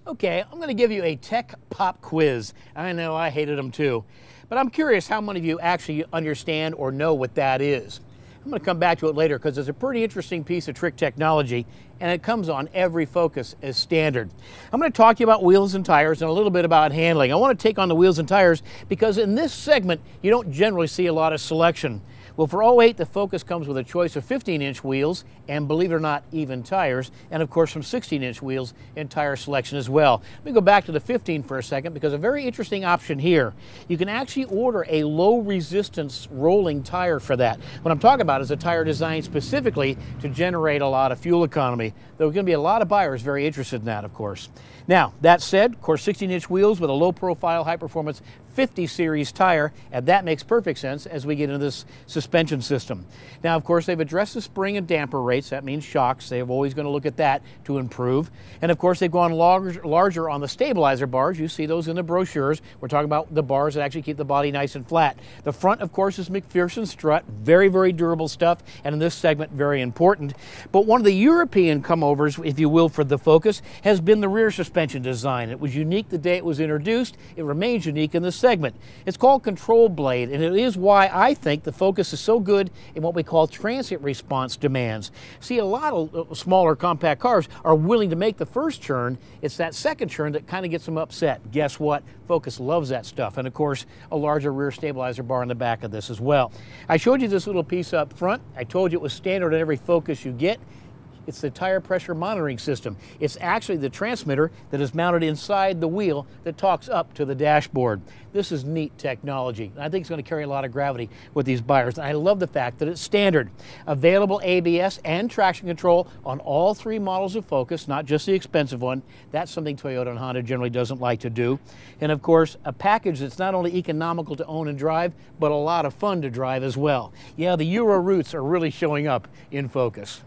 Okay, I'm going to give you a tech pop quiz. I know I hated them too, but I'm curious how many of you actually understand or know what that is. I'm going to come back to it later because it's a pretty interesting piece of trick technology and it comes on every Focus as standard. I'm going to talk to you about wheels and tires and a little bit about handling. I want to take on the wheels and tires because in this segment you don't generally see a lot of selection. Well, for 08, the Focus comes with a choice of 15-inch wheels and, believe it or not, even tires, and of course some 16-inch wheels and tire selection as well. Let me go back to the 15 for a second because a very interesting option here. You can actually order a low-resistance rolling tire for that. What I'm talking about is a tire designed specifically to generate a lot of fuel economy. There are going to be a lot of buyers very interested in that, of course. Now, that said, of course, 16-inch wheels with a low-profile, high-performance 50 series tire, and that makes perfect sense as we get into this suspension system. Now, of course, they've addressed the spring and damper rates. That means shocks. They're always going to look at that to improve. And, of course, they've gone larger on the stabilizer bars. You see those in the brochures. We're talking about the bars that actually keep the body nice and flat. The front, of course, is McPherson strut. Very, very durable stuff, and in this segment, very important. But one of the European come-overs, if you will, for the Focus has been the rear suspension design. It was unique the day it was introduced. It remains unique in this segment. It's called Control Blade, and it is why I think the Focus is so good in what we call transit response demands. See, a lot of smaller compact cars are willing to make the first turn. It's that second turn that kind of gets them upset. Guess what? Focus loves that stuff, and of course a larger rear stabilizer bar in the back of this as well. I showed you this little piece up front. I told you it was standard in every Focus you get. It's the tire pressure monitoring system. It's actually the transmitter that is mounted inside the wheel that talks up to the dashboard. This is neat technology. I think it's going to carry a lot of gravity with these buyers. And I love the fact that it's standard. Available ABS and traction control on all three models of Focus, not just the expensive one. That's something Toyota and Honda generally doesn't like to do. And of course, a package that's not only economical to own and drive, but a lot of fun to drive as well. Yeah, the Euro roots are really showing up in Focus.